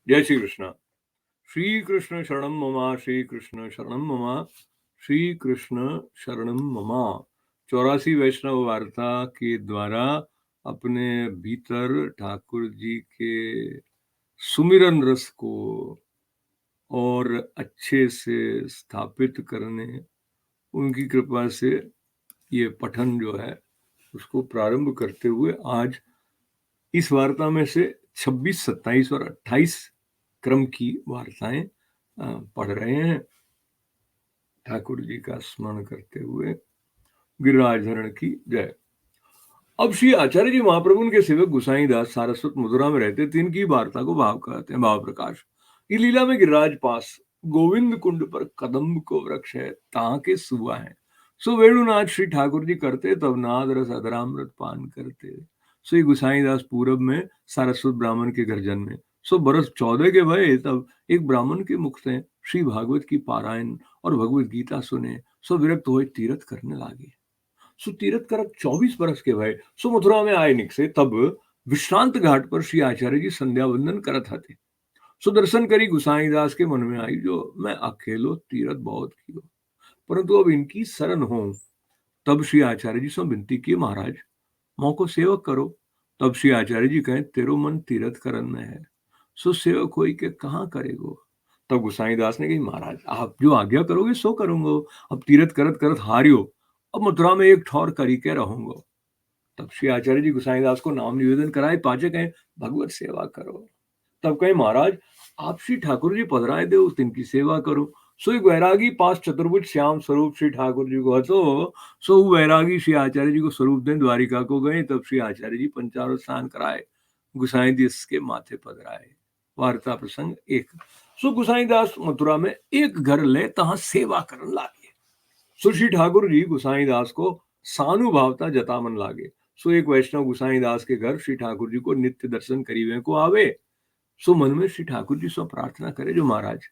जय श्री कृष्ण। श्री कृष्ण शरणम ममा, श्री कृष्ण शरणम ममा, श्री कृष्ण शरणम ममा। 84 वैष्णव वार्ता के द्वारा अपने भीतर ठाकुर जी के सुमिरन रस को और अच्छे से स्थापित करने, उनकी कृपा से ये पठन जो है उसको प्रारंभ करते हुए आज इस वार्ता में से 26, 27 और 28 क्रम की वार्ताएं पढ़ रहे हैं, ठाकुर जी का स्मरण करते हुए। गिरिराज धरण की जय। अब श्री आचार्य जी महाप्रभु के सेवक गुसाई दास सारस्वत मथुरा में रहते थे। इनकी वार्ता को भाव कहते हैं, भाव प्रकाश। ये लीला में गिरिराज पास गोविंद कुंड पर कदम्ब को वृक्ष है, तां के सुआ है। सो वेणुनाथ श्री ठाकुर जी करते, तब नाद रस अधरामृत पान करते। सो ये गुसाई दास पूरब में सारस्वत ब्राह्मण के घर जन्मे। सो बरस 14 के भये, तब एक ब्राह्मण के मुख से श्री भागवत की पारायण और भगवत गीता सुने। सो विरक्त हुए तीर्थ करने लागे। सो तीर्थ करक 24 बरस के भय सो मथुरा में आए निकसे। तब विश्रांत घाट पर श्री आचार्य जी संध्या वंदन करत हते। सो दर्शन करी गुसाई दास के मन में आई, जो मैं अकेलो तीर्थ बहुत कियो, परंतु अब इनकी शरण हो। तब श्री आचार्य जी से विनती की, महाराज मोको सेवक करो। तब श्री आचार्य जी कहें, तेरो मन तीर्थ करन में है, सो सेवक होई के कहाँ करेगो। तब गुसाई दास ने कही, महाराज आप जो आज्ञा करोगे सो करूंगो। अब तीर्थ करत करत हारियो, अब मथुरा में एक ठौर करी के रहूंगो। तब श्री आचार्य जी गुसाई दास को नाम निवेदन कराए, पाचे कहें भगवत सेवा करो। तब कहे, महाराज आप श्री ठाकुर जी पधराए दे, तिनकी सेवा करो। सो एक वैरागी पास चतुर्भुज श्याम स्वरूप श्री ठाकुर जी को हतो। सो वैरागी श्री आचार्य जी को स्वरूप दें द्वारिका को गए। तब श्री आचार्य जी पंचारो स्नान कराए, गुसाई दास के माथे पधराए। वार्ता प्रसंग 1। सो गुसाई दास मथुरा में एक घर ले, तहां सेवा करन लागे। सो श्री ठाकुर जी गुसाई दास को सानुभावता जतावन लागे। सो एक वैष्णव गुसाई दास के घर श्री ठाकुर जी को नित्य दर्शन करीवे को आवे। सो मन में श्री ठाकुर जी से प्रार्थना करे, जो महाराज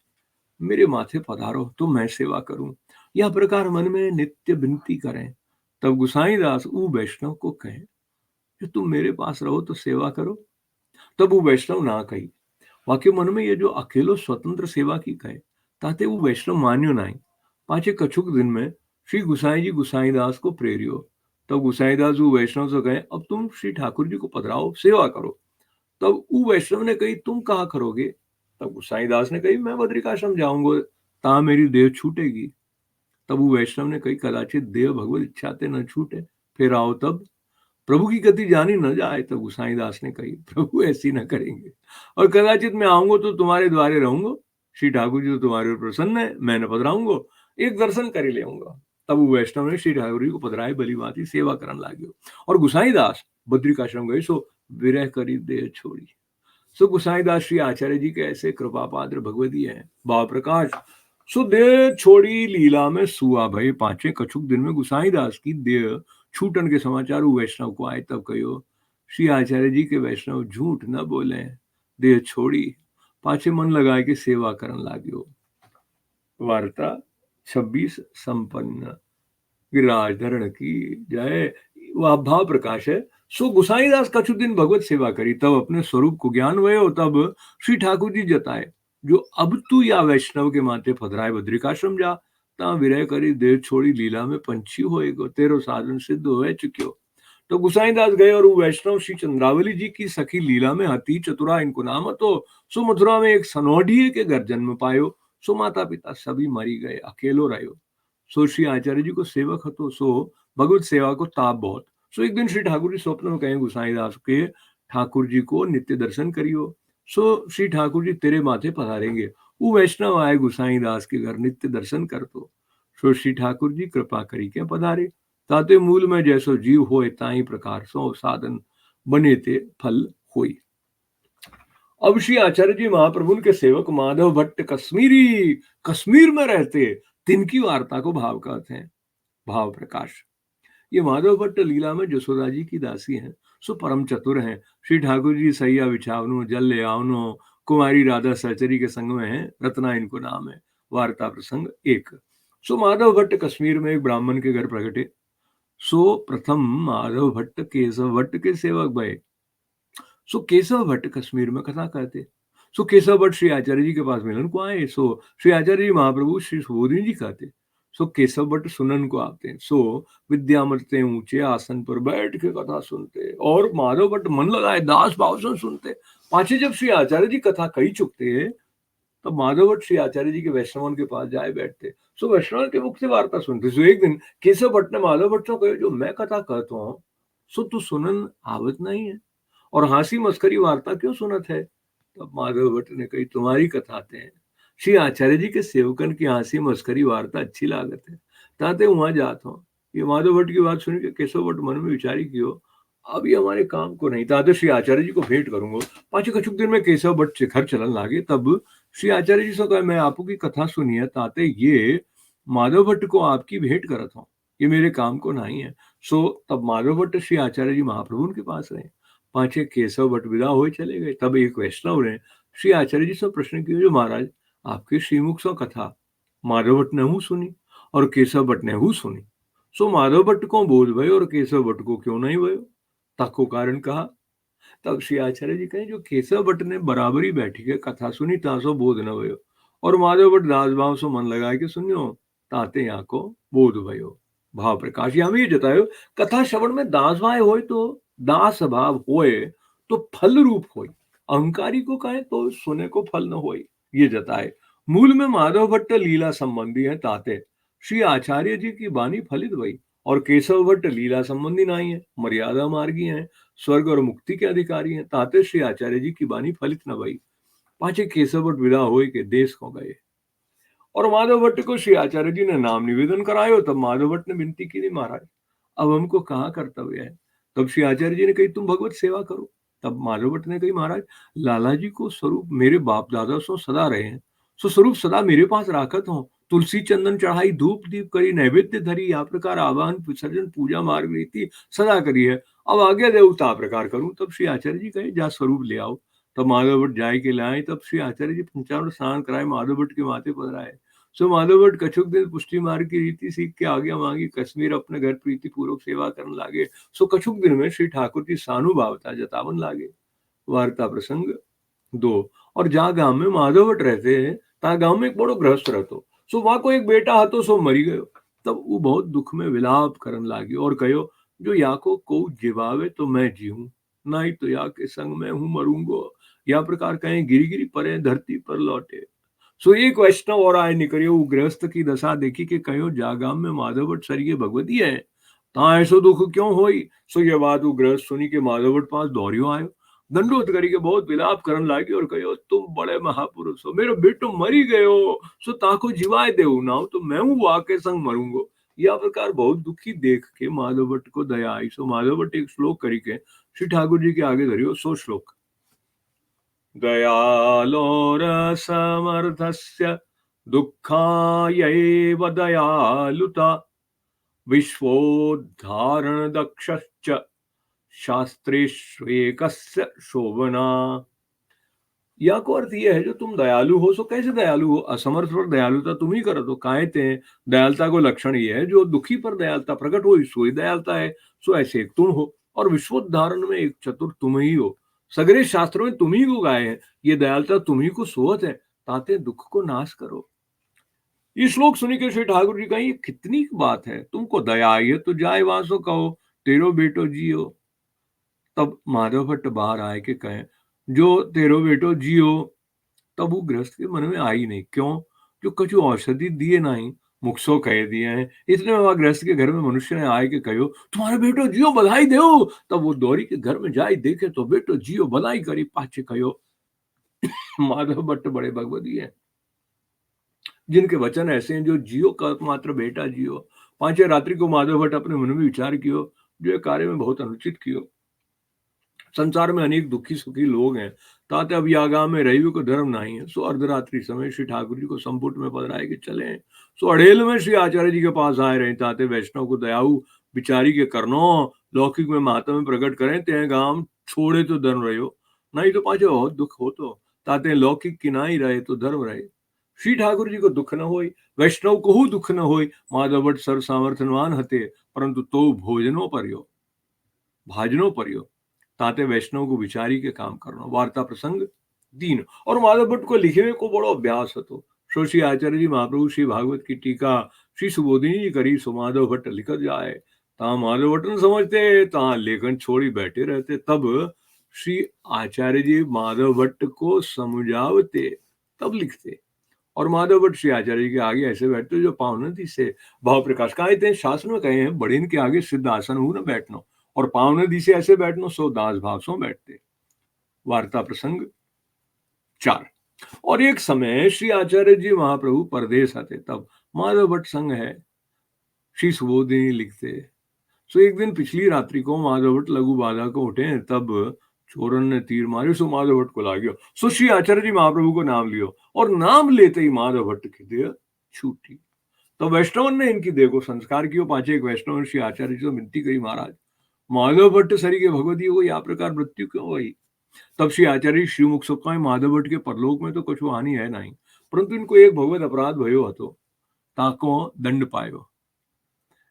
मेरे माथे पधारो तो मैं सेवा करूं। यह प्रकार मन में नित्य विनती करें। तब गुसाई दास ऊ वैष्णव को कहे, कि तुम मेरे पास रहो तो सेवा करो। तब वो वैष्णव ना कही। वाक्य मन में ये जो अकेलो स्वतंत्र सेवा की कहे, ताते वो वैष्णव मान्यो नहीं। पाछे कछुक दिन में श्री गुसाई जी गुसाई दास को प्रेरियो। तब गुसाई दास वो वैष्णव से कहे, अब तुम श्री ठाकुर जी को पधराओ, सेवा करो। तब वो वैष्णव ने कही, तुम कहाँ करोगे। तब गुसाई दास ने कही, मैं बद्रिकाश्रम जाऊंगा, ता मेरी देह छूटेगी। तब वो वैष्णव ने कही, कदाचित देह भगवत इच्छाते न छूटे, फिर आओ तब। प्रभु की गति जानी न जाए। तब गुसाई दास ने कही, प्रभु ऐसी न करेंगे, और कदाचित मैं आऊंगा तो तुम्हारे द्वारे रहूंगा। श्री ठाकुर जी तो तुम्हारे ऊपर प्रसन्न है, मैं न पधराऊंगा, एक दर्शन कर ही लेऊंगा। तब वो वैष्णव ने श्री ठाकुर जी को पधराए, भली भांति सेवा करन लागे। और गुसाई दास बद्रिकाश्रम गए, सो विरह करी देह छोड़ी। सो गुसाई दास श्री आचार्य जी के ऐसे कृपा पात्र भगवती है, भाव प्रकाश। सो देह छोड़ी लीला में सुआ भय, पांचे कछुक दिन में गुसाई दास की देह छूटन के समाचार वैष्णव को आए। तब कहो, श्री आचार्य जी के वैष्णव झूठ न बोले, देह छोड़ी पाछे मन लगाए के सेवा करन लाग्यो। वार्ता 26 संपन्न। गिरिराज धरण की जय। वह भाव प्रकाश है। सो गुसाई दास कछु दिन भगवत सेवा करी, तब अपने स्वरूप को ज्ञान भयो। तब श्री ठाकुर जी जताए, जो अब तू या वैष्णव के माथे पधराए बद्रिकाश्रम जा, ता विरह करी देह छोड़ी लीला में पंछी होएगो, तेरो साधन सिद्ध होए चुक्यो। तो गुसाई दास गए, और वो वैष्णव श्री चंद्रावली जी की सखी लीला में हती चतुरा इनको नाम तो। सो मथुरा में एक सनोढिये के घर जन्म पायो। सो माता पिता सभी मरी गए, अकेलो रहो। सो श्री आचार्य जी को सेवक हतो, सो भगवत सेवा को ताप बहुत। सो एक दिन श्री ठाकुर जी स्वप्न में कहे गुसाई दास के, ठाकुर जी को नित्य दर्शन करियो। सो श्री ठाकुर जी तेरे माथे पधारेंगे। वो वैष्णव आए गुसाई दास के घर, नित्य दर्शन कर तो। सो श्री ठाकुर जी कृपा करी के पधारे, ताते मूल में जैसो जीव होए, ताई प्रकार सो साधन बने ते फल होई। अब श्री आचार्य जी महाप्रभु के सेवक माधव भट्ट कश्मीरी, कश्मीर में रहते, तिनकी वार्ता को भाव कहते हैं, भाव प्रकाश। ये माधव भट्ट लीला में जसोदा जी की दासी हैं। सो परम चतुर हैं। श्री ठाकुर जी सैया बिछावनो, जल ले आवनो, कुमारी राधा सहचरी के संग में है, रत्ना इनको नाम है। वार्ता प्रसंग 1। सो माधव भट्ट कश्मीर में एक ब्राह्मण के घर प्रगटे। सो प्रथम माधव भट्ट केशव भट्ट के सेवक भय। सो केशव भट्ट कश्मीर में कथा कहते। सो केशव भट्ट श्री आचार्य जी के पास मिलन को आए। सो श्री आचार्य जी महाप्रभु श्री सुबोधि जी कहते। सो केशव भट्ट सुनन को आते हैं। सो विद्यामृत ऊंचे आसन पर बैठ के कथा सुनते और माधव भट्ट मन लगाए दास भाव से सुनते। पाछे जब श्री आचार्य जी कथा कही चुकते तो माधव भट्ट श्री आचार्य जी के वैष्णवन के पास जाए बैठते। सो वैष्णव के मुख से वार्ता सुनते। सो एक दिन केशव भट्ट ने माधव भट्ट से कहा, जो मैं कथा कहता हूँ सो तू सुनन आवत नहीं है और हंसी मस्करी वार्ता क्यों सुनत है। तब माधव भट्ट ने कही, तुम्हारी कथाते हैं श्री आचार्य जी के सेवकन की हंसी मस्करी वार्ता अच्छी लागत है, ताते वहां जाता हूँ। ये माधव भट्ट की बात सुन के केशव भट्ट मन में विचारी कियो, अब ये हमारे काम को नहीं, ताते श्री आचार्य जी को भेंट करूंगा। पांच कछुक दिन में केशव भट्ट से घर चलन लागे। तब श्री आचार्य जी से कहा, मैं आपू की कथा सुनिए, ताते ये माधव भट्ट को आपकी भेंट करत हूँ, ये मेरे काम को नहीं है। सो तब माधव भट्ट श्री आचार्य जी महाप्रभु के पास रहे। पांचे केशव भट्ट विदा हो चले गए। तब एक वैष्णव ने श्री आचार्य जी से प्रश्न किया, जो महाराज आपके श्रीमुख से कथा माधव भट्ट ने हूँ सुनी और केशव भट्ट ने हूँ सुनी, सो माधव भट्ट को बोध भयो और केशव भट्ट को क्यों नहीं भयो। ताको कारण कहा। तब श्री आचार्य जी कहे, जो केशव भट्ट ने बराबरी बैठी के कथा सुनी तासो बोध न भयो और माधव भट्ट दास भाव से मन लगाए के सुनियो ताते यहाँ को बोध भयो। भाव प्रकाश यहाँ ये जतायो, कथा श्रवण में दास भाव होय तो दास भाव होए तो फल रूप होय, अहंकारी को कहे तो सुने को फल न होय, ये जताए। मूल में माधव भट्ट लीला संबंधी है, ताते श्री आचार्य जी की वाणी फलित भई और केशव भट्ट लीला संबंधी नहीं है, मर्यादा मार्गी है, स्वर्ग और मुक्ति के अधिकारी हैं, ताते श्री आचार्य जी की वाणी फलित न भई। पाछे केशव भट्ट विदा होय के देश को गए और माधव भट्ट को श्री आचार्य जी ने नाम निवेदन करायो। तब माधव भट्ट ने विनती की, महाराज अब हमको कहाँ कर्तव्य है। तब श्री आचार्य जी ने कही, तुम भगवत सेवा करो। तब माधव भट्ट ने कही, महाराज लाला जी को स्वरूप मेरे बाप दादा सो सदा रहे हैं, सो स्वरूप सदा मेरे पास राखत हो। तुलसी चंदन चढ़ाई धूप दीप करी नैवेद्य धरी, या प्रकार आवाहन विसर्जन पूजा मार्ग रीति सदा करी है, अब आज्ञा देव ता प्रकार करूं। तब श्री आचार्य जी कहे, जा स्वरूप ले आओ। तब माधव भट्ट जाय के लाए। तब श्री आचार्य जी पंचामृत स्नान कराए, माधव भट्ट के माथे पधराए। सो माधव भट्ट कछुक दिन पुष्टि मार्ग की रीति सीख के आगे मांगी कश्मीर अपने घर प्रीति पूर्वक सेवा करने लागे। सो कछुक दिन में श्री ठाकुर की सानुभावता जतावन लागे। वार्ता प्रसंग 2। और जहाँ गांव में माधव भट्ट रहते हैं ता गांव में एक बड़ो गृहस्थ रहतो। सो वहां को एक बेटा हतो, सो मरी गयो। तब वो बहुत दुख में विलाप करन लागी और कहो, जो या को जीवावे तो मैं जीऊं, नहीं तो या के संग में हूं मरूंगो। या प्रकार कहें गिरी गिरी परे धरती पर लौटे। सो एक वैष्णव और आए निकरियो, गृहस्थ की दशा देखी के कहो, जागाम में माधव भट्ट सरिये भगवती है, ता ऐसो दुख क्यों होई। सो ये बात वो गृहस्थ सुनी के माधव भट्ट पास दौड़ियो आयो, दंडोत करी के बहुत विलाप करन लागी और कहो, तुम बड़े महापुरुष हो, मेरो बेटो मरी गयो, सो ताको जीवाय देऊ ना हो तो मैं हूँ वाके संग मरूंगो। यह प्रकार बहुत दुखी देख के माधव भट्ट को दया आई। सो माधव भट्ट एक श्लोक करी के श्री ठाकुर जी के आगे धरियो। सो श्लोक, दयालोरसमर्थस्य दुःखायैव दयालुता, विश्वोद्धारण दक्षश्च शास्त्रेष्वेकस्य शोभना। या को अर्थ यह है, जो तुम दयालु हो सो कैसे दयालु हो, असमर्थ पर दयालुता तुम ही करो तो कायते हैं। दयालुता को लक्षण ये है, जो दुखी पर दयालुता प्रकट हो सो ही दयालुता है। सो ऐसे एक तुम हो और विश्वोद्धारण में एक चतुर तुम ही हो। सगरे शास्त्रों में तुम ही को गाए हैं, ये दयालुता तुम ही को सोहत है, ताते दुख को नाश करो। ये श्लोक सुनी के श्री ठाकुर जी कही, कितनी बात है, तुमको दया आई है तो जाए वासो कहो, तेरो बेटो जियो। तब माधव भट्ट बाहर आए के कहे, जो तेरो बेटो जियो। तब वो गृहस्थ के मन में आई नहीं, क्यों, जो कछु औषधि दिए नहीं, मुखसो कह दिए हैं। इतने में वहां गृहस्थ के घर में मनुष्य ने आए के कहो, तुम्हारे बेटो जियो, बधाई दो। तब वो दौरी के घर में जाए देखे तो बेटो जियो, बधाई करी। पाछे कहो, माधव भट्ट बड़े भगवती है, जिनके वचन ऐसे हैं, जो जियो का मात्र बेटा जियो। पांचे रात्रि को माधव भट्ट अपने मन में विचार कियो, जो ये कार्य में बहुत अनुचित कियो। संसार में अनेक दुखी सुखी लोग हैं, ताते अब यागा में रही को धर्म नहीं है। सो अर्धरात्रि समय श्री ठाकुर जी को संपुट में पधराए के चले। सो अड़ेल में श्री आचार्य जी के पास आए रहे, ताते वैष्णव को दयाऊ बिचारी के करनो लौकिक में महात्मा में प्रकट करें, ते गांव छोड़े तो धर्म रहो, नहीं तो पाछे बहुत दुख हो तो, ताते लौकिक किनाई रहे तो धर्म रहे। श्री ठाकुर जी को दुख न होई, वैष्णव को दुख न होई। माधव भट्ट सर्व सामर्थ्यवान हते, परंतु तो भोजनों पर यो भाजनों पर यो, ताते वैष्णव को विचारी के काम करना। वार्ता प्रसंग दीन। और माधव भट्ट को लिखे हुए को बड़ो अभ्यास હતો। सो श्री आचार्य जी महाप्रभु श्री भागवत की टीका श्री सुबोधिनी जी करी, सो माधव भट्ट लिखत जाए। ता माधव भट्ट न समझते, ता लेखन छोड़ी बैठे रहते। तब श्री आचार्य जी माधव भट्ट को समझावते, तब लिखते। और माधव भट्ट श्री आचार्य जी के आगे ऐसे बैठते जो पावनदी से भाव प्रकाश कहा थे। शास्त्र में कहे हैं, बड़े इनके आगे सिद्ध आसन हो न बैठनो, और पावनदी से ऐसे बैठनो, सो दास भाव सो बैठते। वार्ता प्रसंग 4। और एक समय श्री आचार्य जी महाप्रभु परदेश आते, तब माधव भट्ट संग है श्री सुबोधिनी लिखते। सो एक दिन पिछली रात्रि को माधव भट्ट लघु बाधा को उठे, तब चोरन ने तीर मारे, सो माधव भट्ट को लाग्यो। सो श्री आचार्य जी महाप्रभु को नाम लियो, और नाम लेते ही माधव भट्ट की देह छूटी। तो वैष्णवन ने इनकी देह को संस्कार किया। पांचे एक वैष्णव श्री आचार्य जी से विनती करी, महाराज माधव भट्ट सरी के भगवती को या प्रकार मृत्यु क्यों हुई। तब श्री आचार्य श्रीमुख सुखाए, माधव भट्ट के परलोक में तो कुछ हानि है नहीं, परंतु इनको एक भगवत अपराध भयो हतो, ताको दंड पायो।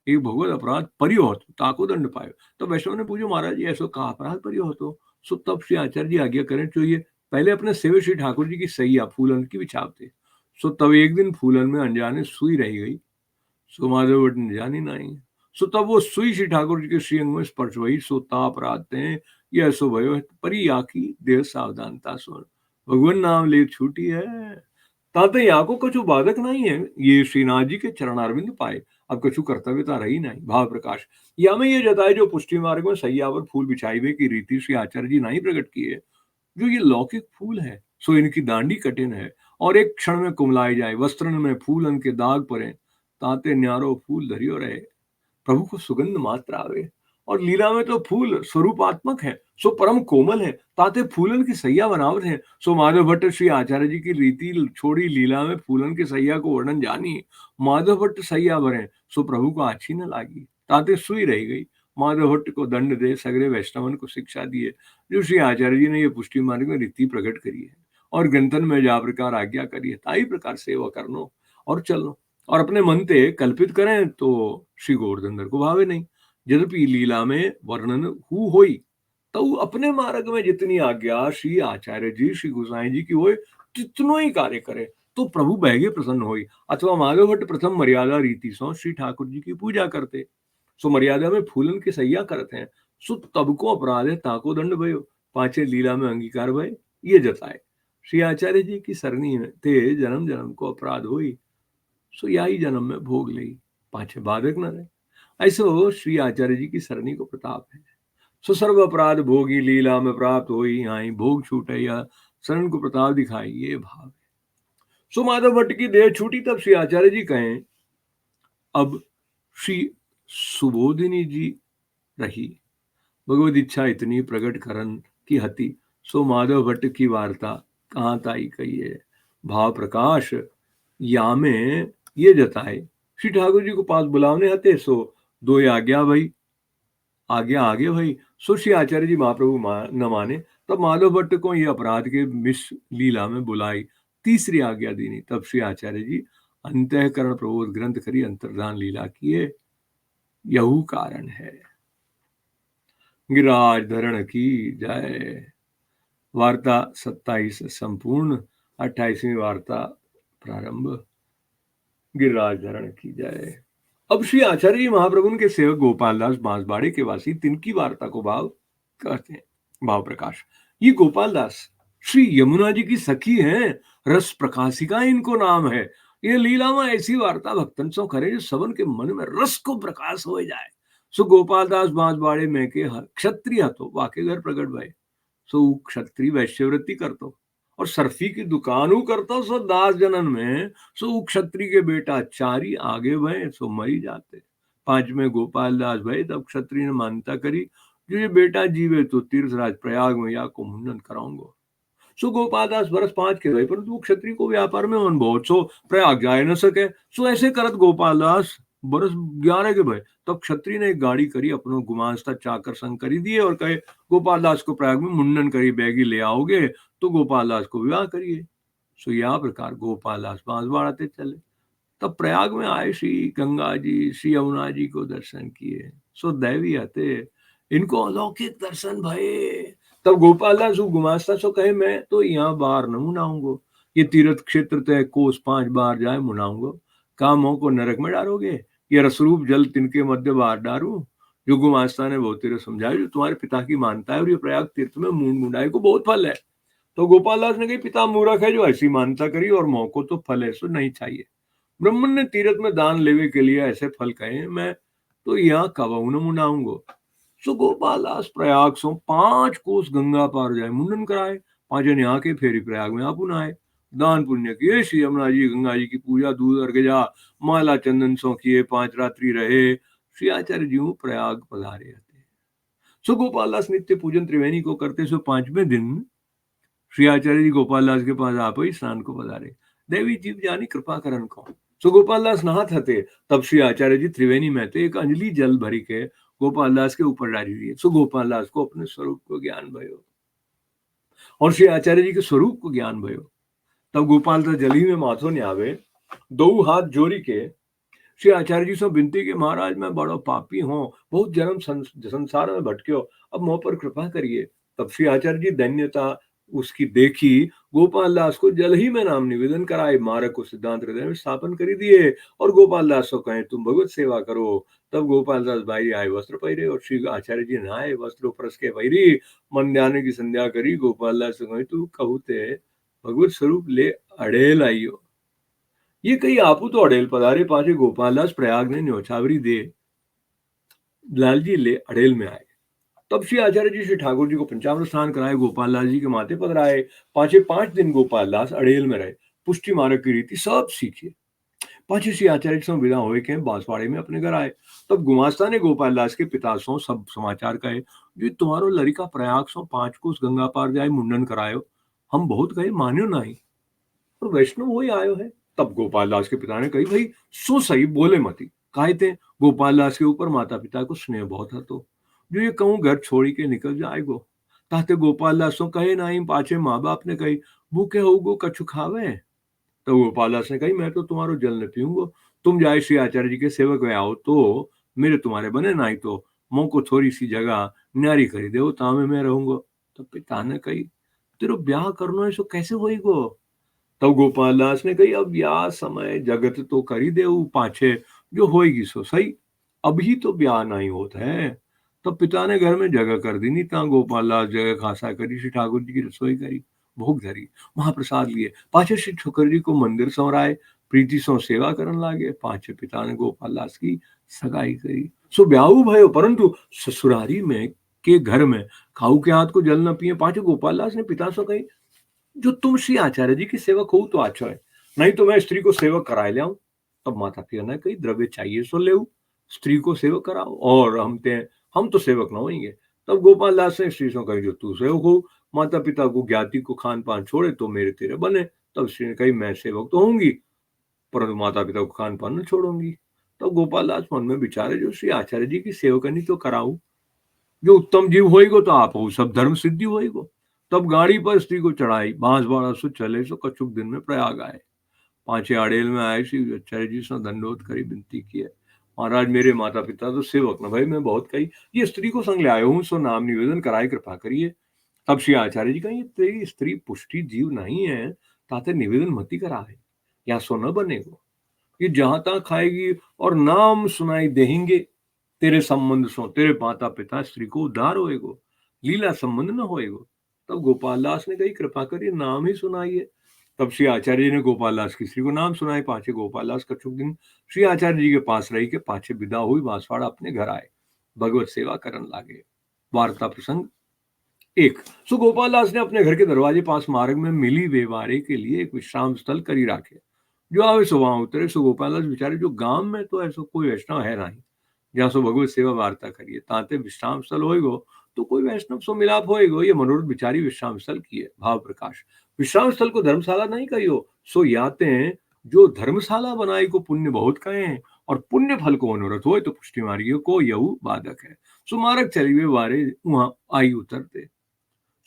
एक भगवत अपराध परियो हतो, ताको दंड पायो। तो वैष्णव ने पूछो, महाराज जी ऐसो का अपराध परियो हतो। सो तब श्री आचार्य जी आज्ञा करें, तो ये पहले अपने सेवे श्री ठाकुर जी की सैया फूलन की बिछावते। सो तब एक दिन फूलन में अनजाने सुई रही गई, सो माधव भट्ट ने जानी नहीं। सो तब वो सुई श्री ठाकुर जी के श्रीअंग में स्पर्श हुई, सो ताप रात हैं ये सो भयो परी आखी देह सावधानता सुन, भगवान नाम ले छूटी है। ताते यहाँ को कछु बाधक नहीं है, ये श्रीनाथ जी के चरणारविंद पाए, अब कछु कर्तव्यता रही नहीं। भाव प्रकाश या में ये जताए, जो पुष्टि मार्ग में सैया पर फूल बिछाई हुए की रीति श्री आचार्य जी नहीं प्रकट की है। जो ये लौकिक फूल है, सो इनकी दांडी कठिन है, और एक क्षण में कुमलाई जाए। वस्त्रन में फूलन के दाग पड़े, ताते न्यारो फूल धरियो रहे, प्रभु को सुगंध मात्र आवे। और लीला में तो फूल स्वरूपात्मक है, सो परम कोमल है, ताते फूलन की सैया बनावट है। सो माधव भट्ट श्री आचार्य जी की रीति छोड़ी, लीला में फूलन की सैया को वर्णन जानी। माधव भट्ट सैया भरे, सो प्रभु को अच्छी न लागी, ताते सुई रह गई। माधव भट्ट को दंड दे, सगरे वैष्णवन को शिक्षा दिए, जो श्री आचार्य जी ने ये पुष्टि मार्ग में रीति प्रकट करी है, और ग्रंथन में जा प्रकार आज्ञा करी है, ताई प्रकार सेवा करनो और चलनो। और अपने मन ते कल्पित करें तो श्री गोवर्धन को भावे नहीं। यद्यपि लीला में वर्णन हु होई, तो अपने मार्ग में जितनी आज्ञा श्री आचार्य जी श्री गोसाई जी की होए, तितनो ही कार्य करे, तो प्रभु बहगे प्रसन्न होई। अथवा माधव भट्ट प्रथम मर्यादा रीति सो श्री ठाकुर जी की पूजा करते, सो मर्यादा में फूलन की सैया करते हैं, सो तब को अपराध है, ताको दंड भयो। पांचे लीला में अंगीकार भय, ये जताए श्री आचार्य जी की सरनी में ते जन्म जन्म को अपराध हुई, सो यही जन्म में भोग लई, पाछे बाधक न रहे। ऐसो श्री आचार्य जी की सरनी को प्रताप है। सो सर्व अपराध भोगी लीला में प्राप्त होई, यहाँ भोग छूटे या शरण को प्रताप दिखाई, ये भाव है। सो माधव भट्ट की देह छूटी, तब श्री आचार्य जी कहें, अब श्री सुबोधिनी जी रही, भगवत इच्छा इतनी प्रकट करन की हति, सो माधव भट्ट की वार्ता कहाँ ताई कही है। भाव प्रकाश या में ये जताए, श्री ठाकुर जी को पास बुलावने आते, सो दो आज्ञा भाई आज्ञा आगे भाई। सो श्री आचार्य जी महाप्रभु न माने, तब माधव भट्ट को ये अपराध के मिश लीला में बुलाई, तीसरी आज्ञा दीनी। तब श्री आचार्य जी अंतःकरण प्रबोध ग्रंथ करी, अंतर्धान लीला किए, यहू कारण है। गिरिराज धरण की जय। वार्ता 27 संपूर्ण, 28वीं वार्ता प्रारंभ। गिरिराज धरण की जय। अब श्री आचार्य जी महाप्रभु के सेवक गोपालदास बांसवाड़े के वासी तिनकी वार्ता को भाव कहते हैं। भाव प्रकाश, ये गोपालदास श्री यमुना जी की सखी हैं, रस प्रकाशिका इनको नाम है। ये लीला में ऐसी वार्ता भक्तन सो करे, जो सबन के मन में रस को प्रकाश हो जाए। सो गोपालदास बांसवाड़े में के क्षत्रिय हतो, वाके घर प्रकट भय। सो क्षत्रिय वैश्यवृत्ति करतो, और सरफी की दुकानू करतो। सो दास जनन में सो क्षत्रिय के बेटा चारी आगे भय, सो मरी जाते। पांच में गोपालदास भय, तब क्षत्रिय ने मान्यता करी, जो ये बेटा जीवे तो तीर्थराज प्रयाग में या को मुंडन कराऊंगा। सो गोपालदास वर्ष 5 के भय, परंतु क्षत्रिय को व्यापार में मन बहुत, सो प्रयाग जाए न सके। सो ऐसे करत गोपालदास बरस 11 के भय, तब क्षत्रिय ने एक गाड़ी करी, अपनो गुमास्ता चाकर संग करी दिए, और कहे गोपालदास को प्रयाग में मुंडन करी, बैगी ले आओगे तो गोपालदास को विवाह करिए। सो यह प्रकार गोपालदास बांसवाड़ाते चले। तब प्रयाग में आए, श्री गंगा जी श्री यमुना जी को दर्शन किए। सो दैवी हते, इनको अलौकिक दर्शन भये। तब गोपाल दास गुमास्ता सो कहे, मैं तो यहाँ बार न मुनाऊंगो, ये तीर्थ क्षेत्र तय कोस 5 बार जाए मुनाऊंगो, कामों को नरक में डालोगे, ये रसरूप जल तिनके मध्य बार डारू। जो गुमास्ता ने बहुत तेरे समझाया, जो तुम्हारे पिता की मानता है और ये प्रयाग तीर्थ में मूंड मुंडाई को बहुत फल है। तो गोपाल दास ने कही, पिता मूर्ख है जो ऐसी मानता करी, और मोह को तो फल ऐसो नहीं चाहिए। ब्राह्मण ने तीर्थ में दान लेवे के लिए ऐसे फल कहे, मैं तो यहाँ कबहू न मुनाऊंगो। सो गोपाल दास प्रयाग सो 5 कोस गंगा पार जाए मुंडन कराए, 5 यहाँ के फेरी प्रयाग में आप नहाए, दान पुण्य किए, श्री यमुना जी गंगा जी की पूजा, दूध अर्घ माला चंदन सो किए, 5 रात्रि रहे, श्री आचार्य जी प्रयाग पधारे थे। सो गोपाल दास नित्य पूजन त्रिवेणी को करते, सो 5वें दिन श्री आचार्य जी गोपाल दास के पास आप ही स्नान को पधारे, देवी जीव जानी कृपा करन को। सो गोपाल दास नहात हते, तब श्री आचार्य जी त्रिवेणी में थे, एक अंजलि जल भरी के गोपाल दास के ऊपर डाली दिए। सो गोपाल दास को अपने स्वरूप को ज्ञान भयो, और श्री आचार्य जी के स्वरूप को ज्ञान भयो। तब गोपाल दास जली में माथो न्यावे, दो हाथ जोड़ी के श्री आचार्य जी से विनती के, महाराज मैं बड़ो पापी हूँ, बहुत जन्म संसार में भटक्यो, अब मोह पर कृपा करिए। तब श्री आचार्य जी दैन्यता उसकी देखी, गोपाल दास को जल ही में नाम निवेदन कराए, मार्ग को सिद्धांत हृदय में स्थापन कर दिए, और गोपाल दास को कहे तुम भगवत सेवा करो। तब गोपाल दास भाई आए वस्त्र पहिरे, और श्री आचार्य जी नहाए वस्त्र परस के पहिरी, मन ध्यान की संध्या करी, गोपाल दास कहे तू कहते भगवत स्वरूप ले अड़ेल आइयो। ये कही आपू तो अड़ेल पधारे, पाछे गोपाल दास प्रयाग ने न्योछावरी दे लालजी ले अड़ेल में आए। तब श्री आचार्य जी श्री ठाकुर जी को पंचामृत स्नान कराए, गोपाल दास जी के माथे पधराए, पाछे 5 दिन गोपाल दास अड़ेल में रहे, पुष्टि मार्ग की रीति सब सीखिए। पाछे श्री आचार्य जी विदा हुए के बांसवाड़े में अपने घर आए। तब गुमास्ता ने गोपाल दास के पिता सो सब समाचार कहे, जो तुम्हारो लड़का प्रयाग सो 5 कोस गंगा पार जाए मुंडन करायो, हम बहुत कहे मान्यो नहीं, और वैष्णव वही आयो है। तब गोपाल दास के पिता ने कही, भाई सो सही बोले मती, काहे थे गोपाल दास के ऊपर माता पिता को स्नेह बहुत हतो, जो ये कहूँ घर छोड़ी के निकल जाएगो। ताते गोपाल दास तो कहे नहीं, पाछे माँ बाप ने कही भूखे होगो कछु खावे। तो गोपाल दास ने कही, मैं तो तुम्हारो जल न पीऊंगो, तुम जाए श्री आचार्य जी के सेवक में आओ तो मेरे तुम्हारे बने, नहीं तो मोह को थोड़ी सी जगह न्यारी करी दे, तामे मैं रहूंगो। तो पिता ने कही, तेरो ब्याह करनो है सो कैसे होएगो। तब गोपाल दास ने कही, अब या समय जगत तो करी दे पाछे, जो होएगी सो सही, अभी तो ब्याह नहीं होता है। तब पिता ने घर में जगह कर दी, नहीं ता गोपाल दास जगह खासा करी, श्री ठाकुर जी की रसोई करी, भोग धरी, महाप्रसाद लिए, पाछे श्री ठाकुर जी को मंदिर संवराए, प्रीति सो सेवा करन लागे, पाछे पिता ने गोपाल दास की सगाई करी। सो ब्याहू भयो, परंतु ससुरारी में के घर में खाऊ के हाथ को जल न पिए। पाछे गोपाल दास ने पिता से कही, जो तुम श्री आचार्य जी की सेवक हो तो अच्छा है, नहीं तो मैं स्त्री को सेवक कराए ले आऊं। तब माता पिता ने कही, द्रव्य चाहिए सो ले, स्त्री को सेवक कराओ, और हम तो सेवक न होंगे। तब गोपाल दास ने स्त्री से कही, जो तू सेवक हो, माता पिता को ज्ञाति को खान पान छोड़े तो मेरे तेरे बने। तब स्त्री ने कही, मैं सेवक तो होंगी, परंतु माता पिता को खान पान न छोड़ूंगी। तब गोपाल दास मन में विचारे, जो श्री आचार्य जी की सेवकनी तो कराऊ, जो उत्तम जीव होएगो तो आप हो सब धर्म सिद्धि होएगो। तब गाड़ी पर स्त्री को चढ़ाई, बांसवाड़ा सो चले, सो कछुक दिन में प्रयाग आए। पांचे आड़ेल में आए, श्री आचार्य जी से दंडोत करी, विनती किए, महाराज मेरे माता पिता तो सेवक न भाई, मैं बहुत कही, ये स्त्री को संग ले आयो हूँ, सो नाम निवेदन कराए, कृपा करिए। तब श्री आचार्य जी कही, तेरी स्त्री पुष्टि जीव नहीं है, ताते निवेदन मती कराए, या सो न बनेगो, ये जहां तहां खाएगी और नाम सुनाई देंगे, तेरे संबंध सो तेरे माता पिता स्त्री को उद्धार होएगो, लीला संबंध न होएगो। तब गोपाल दास ने कही, कृपा करिए नाम ही सुनाइए। तब श्री आचार्य जी ने गोपाल दास की स्त्री को नाम सुनाए, पाछे गोपाल दास कछुक दिन श्री आचार्य जी के पास रही के, पाछे विदा हुई बांसवाड़ा अपने घर आए, भगवत सेवा करन लागे। वार्ता प्रसंग 1। सो गोपाल दास ने अपने घर के दरवाजे पास मार्ग में मिली व्यवहारे के लिए एक विश्राम स्थल करी राखे, जो आवे सो वहां उतरे। सो गोपाल दास विचारे, जो गांव में तो ऐसा कोई वैष्णव है नहीं, जहाँ सो भगवत सेवा वार्ता करिए, ताते विश्राम स्थल होएगो तो कोई वैष्णव सो मिलाप होएगो, ये मनोरथ विचारी विश्राम स्थल किए। भाव प्रकाश, विश्राम स्थल को धर्मशाला नहीं कहियो, सो याते हैं जो धर्मशाला बनाई को पुण्य बहुत कहे हैं, और पुण्य फल को मनोरथ हो तो पुष्टि मार्ग को यहू बाधक है। सो मार्ग चली वे वारे वहां आई उतरते,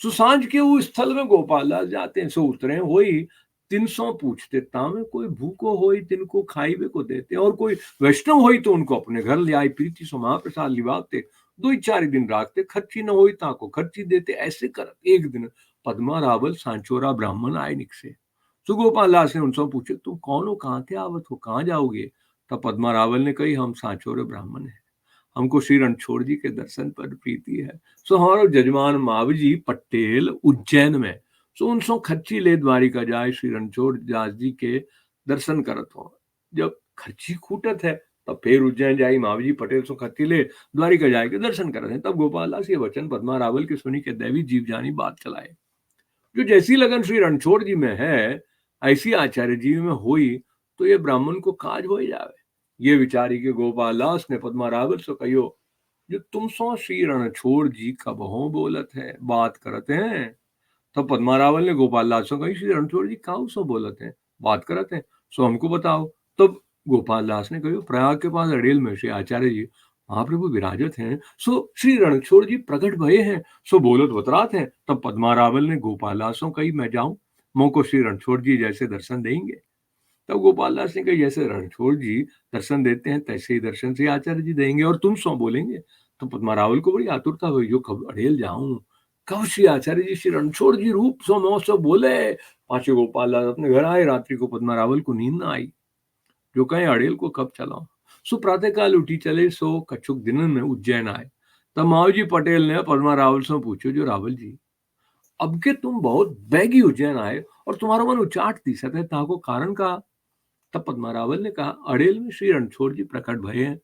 सो सांझ के वो स्थल में गोपाल दास जाते हैं, सो उतरे होई 300 पूछते, तामे कोई भूखो होई तिनको खाइबे को देते, और कोई वैष्णव होई तो उनको अपने घर ले आई, प्रीति सो महाप्रसाद लिवाते, दो ही चार दिन राखते, खर्ची न होई ताको खर्ची देते। ऐसे कर एक दिन पद्मा रावल सांचोरा ब्राह्मण आए निकसे। सो गोपाल दास ने उनसे पूछे, तुम कौन हो, कहाँ थे आवत हो, कहाँ जाओगे? तब पद्मा रावल ने कही, हम सांचोरे ब्राह्मण है, हमको श्री रणछोड़ जी के दर्शन पर प्रीति है। सो हमारो जजमान मावजी पटेल उज्जैन में, सो उनसो खर्ची ले द्वारिका जाए, श्री रणछोड़ दास जी के दर्शन करत हो। जब खर्ची खूटत है तब फिर उज्जैन जाई, मावजी पटेल सो खर्ची ले द्वारिका जाए के दर्शन करत है। तब गोपाल दास ये वचन पद्मा रावल के सुनी के दैवी जीव जानी बात चलाए। जो जैसी लगन श्री रणछोड़ जी में है, ऐसी आचार्य जी में हुई, तो ये ब्राह्मण को काज हो जावे। ये विचारी के गोपाल दास ने पद्मा रावल से कहियो, जो तुम सो श्री रणछोड़ जी कब हो बोलत है, बात करते हैं। तब पद्मा रावल ने गोपाल दास से कही, श्री रणछोड़ जी काऊ सो बोलत है, बात करते हैं, सो हमको बताओ। तब गोपाल दास ने कहियो, प्रयाग के पास अड़ेल में श्री आचार्य जी महाप्रभु विराजत हैं, सो श्री रणछोड़ जी प्रकट भये हैं, सो बोलत बतरात हैं। तब पद्मा रावल ने गोपाल दास से कही, मैं जाऊं, मोको श्री रणछोड़ जी जैसे दर्शन देंगे। तब गोपाल दास ने कहा, जैसे रणछोड़ जी दर्शन देते हैं तैसे ही दर्शन से आचार्य जी देंगे, और तुम सो बोलेंगे। तो पद्मा रावल को बड़ी आतुरता हुई, जो कब अड़ेल जाऊं, कब श्री आचार्य जी श्री रणछोड़ जी रूप सो महोत्सव बोले। पांचों गोपाल दास अपने घर आए। रात्रि को पद्मा रावल को नींद ना आई, जो कहे अड़ेल को कब चलाओ। सो प्रातः काल उठी चले, सो कछुक दिन में उज्जैन आए। तब मावजी पटेल ने पद्मा रावल से पूछो, जो रावल जी अब के तुम बहुत बैगी उज्जैन आए, और तुम्हारा मन उचाट दिसत है, ताको कारण का? तब पद्मा रावल ने कहा, अड़ेल में श्री रणछोड़ जी प्रकट भये हैं,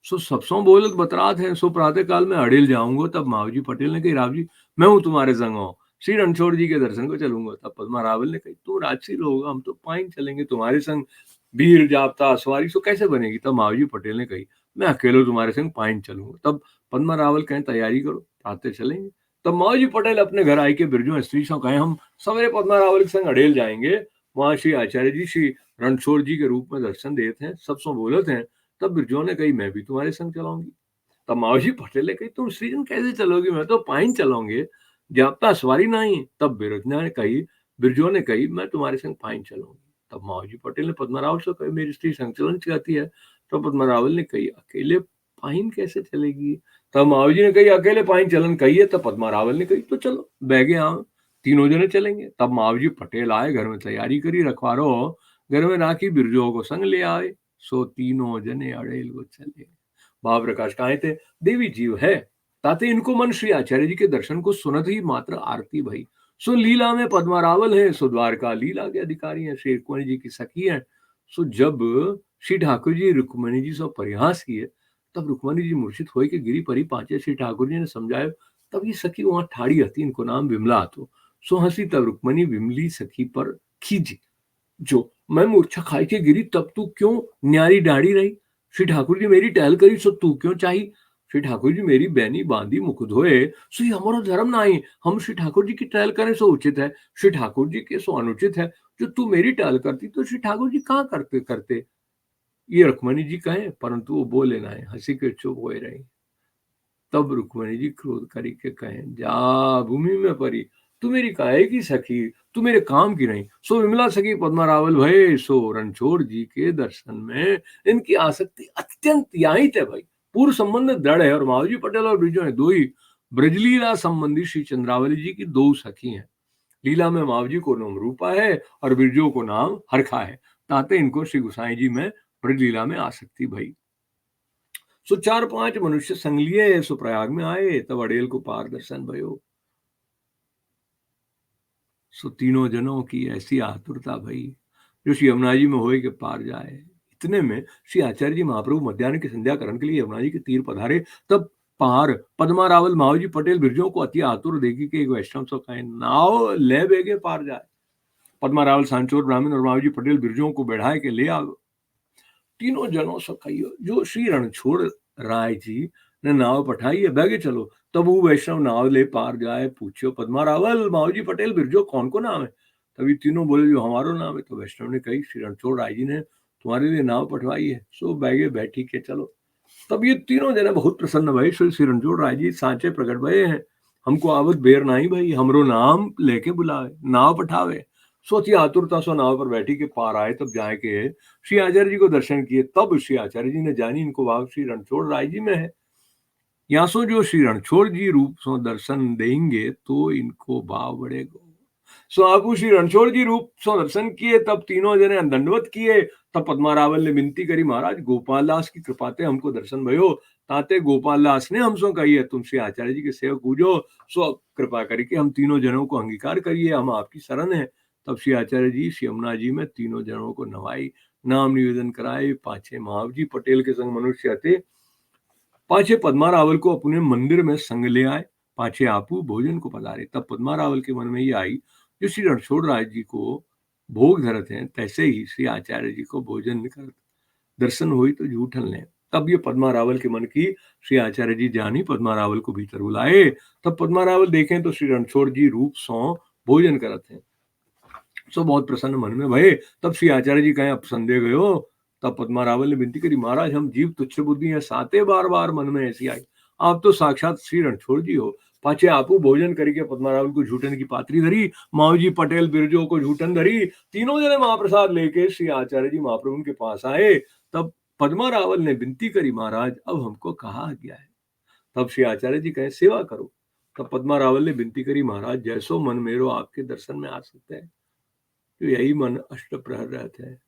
सो सबसों बोलत बतरात हैं, सो प्रातः काल में अड़ेल जाऊंगा। तब मावजी पटेल ने कही, राव जी मैं हूं तुम्हारे संग हो, श्री रणछोड़ जी के दर्शन को चलूंगा। तब पद्मा रावल ने कही, तू राजसी लोग, हम तो पाइन चलेंगे, तुम्हारे संग भीड़ जाप्ता सवारी सो कैसे बनेगी? तब मावजी पटेल ने कही, मैं अकेले तुम्हारे संग पाइन चलूंगा। तब पद्मा रावल कहें, तैयारी करो, प्रातः चलेंगे। तब मावजी पटेल अपने घर आई के बिरजू स्त्री से कहे, हम सवेरे पद्मा रावल के संग अड़ेल जाएंगे, वहां श्री आचार्य जी श्री रणछोड़ जी के रूप में दर्शन देते हैं, सब सो बोलत हैं। तब बिरजू ने कही, मैं भी तुम्हारे संग चलाऊंगी। तब मावजी पटेल ने कही, तुम श्रीजन कैसे चलोगी, मैं तो पाइन चलाऊंगे, जाप्ता सवारी नहीं। तब बिरजना ने कही, बिरजू ने कही, मैं तुम्हारे संग पाइन चलाऊंगी। तब मावजी पटेल ने पद्मा रावल से कही, मेरी स्त्री संचलन चाहती है। तो पद्मा रावल ने कही, अकेले पाइन कैसे चलेगी? तब मावजी ने कही, अकेले पाइन चलन कही है। तब पद्मा रावल ने कही, तो चलो बैगे आओ, तीनों जने चलेंगे। तब मावजी पटेल आए, घर में तैयारी करी, रखवारो घर में राखी, बिरजो को संग ले आए, सो तीनों जने अड़ेल को चले। भाव प्रकाश कहे थे, देवी जीव है, ताते इनको मन श्री आचार्य जी के दर्शन को सुनत ही मात्र आरती भई। सो लीला में पद्मा रावल है, सो द्वारका लीला के अधिकारी हैं, श्री रुक्मणी जी की सखी हैं। सो जब श्री ठाकुर जी रुक्मणी जी से परिहास किए, तब रुक्मणी जी मूर्छित होए के गिरी परी पांचे। श्री ठाकुर जी ने समझाया, तब ये सखी वहां ठाड़ी हती, इनको नाम विमला तो। सो हंसी तब रुक्मणी विमली सखी पर खींची, जो मैं मूर्छा खाई के गिरी, तब तू क्यों न्यारी डाड़ी रही? श्री ठाकुर जी मेरी टहल करी, सो तू क्यों चाही? श्री ठाकुर जी मेरी बैनी बांधी मुख धोए, सो ये हमारा धर्म नहीं, हम श्री ठाकुर जी की टहल करें सो उचित है, श्री ठाकुर जी के सो अनुचित है। जो तू मेरी टहल करती तो श्री ठाकुर जी कहाँ करते करते? ये रुक्मणी जी कहे, परंतु वो बोले ना, हंसी के चुप हो रही। तब रुक्मणी जी क्रोध करी के कहे, जा भूमि में परी, तू मेरी काहे की सखी, तू मेरे काम की नहीं। सो विमला सखी पद्मा रावल भये, सो रणछोड़ जी के दर्शन में इनकी आसक्ति अत्यंत याहित है भाई। पूर्व संबंध दृढ़ है, और मावजी पटेल और ब्रिजो ने दो ही ब्रजलीला संबंधी श्री चंद्रावली जी की दो सखी हैं। लीला में मावजी को नाम रूपा है, और बिरजो को नाम हरखा है, ताते इनको श्री गुसाई जी में ब्रजलीला में आसक्ति भई। सो चार पांच मनुष्य संग लिए, सो प्रयाग में आए, तब अड़ेल को पार दर्शन भयो। सो तीनों जनों की ऐसी आतुरता भई, जो श्री यमुना जी में होए के पार जाए। इतने में श्री आचार्य जी महाप्रभु मध्याह्न की संध्या करण के लिए यमुना जी के तीर पधारे। तब पार पद्मा रावल मावजी पटेल बिरजों को अति आतुर देखी के एक वैष्णव सो कहे, नाव ले बेगे पार जाए। पद्मा रावल सांचोर ब्राह्मण और मावजी पटेल बिरजों को बैठाए के ले आओ। तीनों जनों से कहियो, जो श्री रणछोड़ राय जी ने नाव पठाई है, बैगे चलो। तब वो वैष्णव नाव ले पार जाए, पूछो पद्मा रावल मावजी पटेल बिरजो कौन को नाम है? तभी तीनों बोले, जो हमारो नाम है। तो वैष्णव ने कही, श्री रणछोड़ राय जी ने तुम्हारे लिए नाव पठवाई है, सो बैगे बैठी के चलो। तब ये तीनों जने बहुत प्रसन्न भई, श्री रणछोड़ राय जी सांचे प्रकट भये हैं, हमको आवत बेर नहीं भाई, हमरो नाम लेके बुलावे, नाव पठावे। सोची आतुरता सो नाव पर बैठी के पार आए। तब जाए के श्री आचार्य जी को दर्शन किए। तब श्री आचार्य जी ने जानी इनको भाव श्री रणछोड़ राय जी में है। यासो जो श्री रणछोड़ जी रूप सो दर्शन देंगे तो इनको भाव बढ़ेगा। सो आपू श्री रणछोड़ जी रूप सो दर्शन किए, तब तीनों जने दंडवत किए। तब पद्मा रावल ने विनती करी, महाराज गोपाल दास की कृपाते हमको दर्शन भयो, ताते गोपाल दास ने हमसो कही है तुम श्री आचार्य जी के सेवक पूजो, सो कृपा करके हम तीनों जनों को अंगीकार करिए, हम आपकी शरण है। तब श्री आचार्य जी श्री यमुना जी में तीनों जनों को नवाई, नाम निवेदन कराए। पाछे महावजी पटेल के संग मनुष्य थे, पाछे पद्मा रावल को अपने मंदिर में संग ले आए, पाछे आपू भोजन को पधारे। तब पद्मा रावल के मन में ये आई, जो श्री रणछोड़ राय जी को भोग धरत हैं, तैसे ही श्री आचार्य जी को भोजन कर दर्शन हुई तो झूठन ले। तब ये पद्मा रावल के मन की श्री आचार्य जी जानी, पद्मा रावल को भीतर बुलाए। तब पद्मा रावल देखें तो श्री रणछोड़ जी रूप सौ भोजन करत हैं, सो बहुत प्रसन्न मन में भये। तब श्री आचार्य जी कहें, अब संदेह गयो। तब पद्मा रावल ने विनती करी, महाराज हम जीव तुच्छ बुद्धि है, साते बार बार मन में ऐसी आई, आप तो साक्षात श्री रणछोड़ जी हो। पाछे आपू भोजन करके पद्मा रावल को झूठन की पात्री धरी, मावजी पटेल बिरजो को झूठन धरी। तीनों जने महाप्रसाद लेके श्री आचार्य जी महाप्रभु के पास आए। तब पद्मा रावल ने विनती करी, महाराज अब हमको कहा गया है। तब श्री आचार्य जी कहे, सेवा करो। तब पद्मा रावल ने विनती करी, महाराज जैसो मन मेरो आपके दर्शन में आ सकते हैं, तो यही मन अष्ट प्रहर रहते हैं।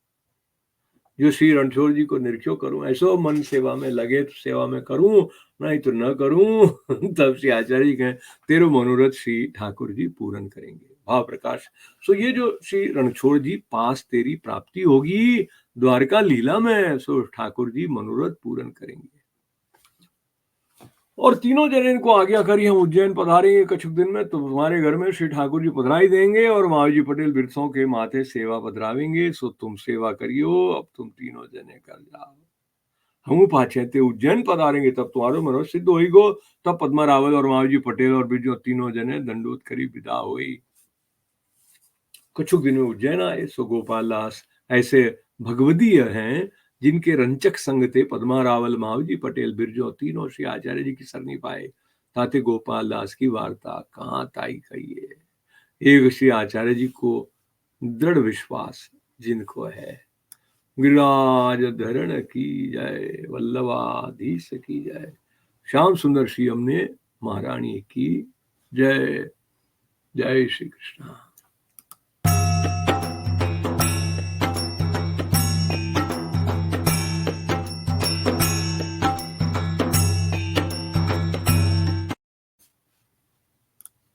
जो श्री रणछोड़ जी को निरख्यो करूं, ऐसो मन सेवा में लगे तो सेवा में करूं, नहीं तो न करूं। तब श्री आचार्य जी कहें, तेरो मनोरथ श्री ठाकुर जी पूर्ण करेंगे। भाव प्रकाश। सो ये जो श्री रणछोड़ जी पास तेरी प्राप्ति होगी द्वारका लीला में, सो ठाकुर जी मनोरथ पूर्ण करेंगे। और तीनों जने इनको आज्ञा करी, हम उज्जैन पधारेंगे कछुक दिन में, तो तुम्हारे घर में श्री ठाकुर जी पधराई देंगे और महावीर जी पटेल बिरसों के माथे सेवा पधरावेंगे। सो तुम सेवा करियो, अब तुम तीनों जने कर जाओ। हम पाछे थे उज्जैन पधारेंगे, तब तुम्हारो मनोरथ सिद्ध होइगो। तब पद्मा रावल और महावीर जी पटेल और बिरजो तीनों जने दंडोत करी विदा हुई। कछुक दिन में उज्जैन आए। सो गोपाल दास ऐसे भगवदीय हैं, जिनके रंचक संग थे पद्मा रावल, महावजी पटेल, बिरजो तीनों श्री आचार्य जी की सरनी पाए। ताते गोपाल दास की वार्ता कहाँ ताई कहिए। एक श्री आचार्य जी को दृढ़ विश्वास जिनको है। गिरिराज धरण की जय, वल्लभाधीश की जय, श्याम सुंदर श्री हमने महारानी की जय। जय श्री कृष्ण।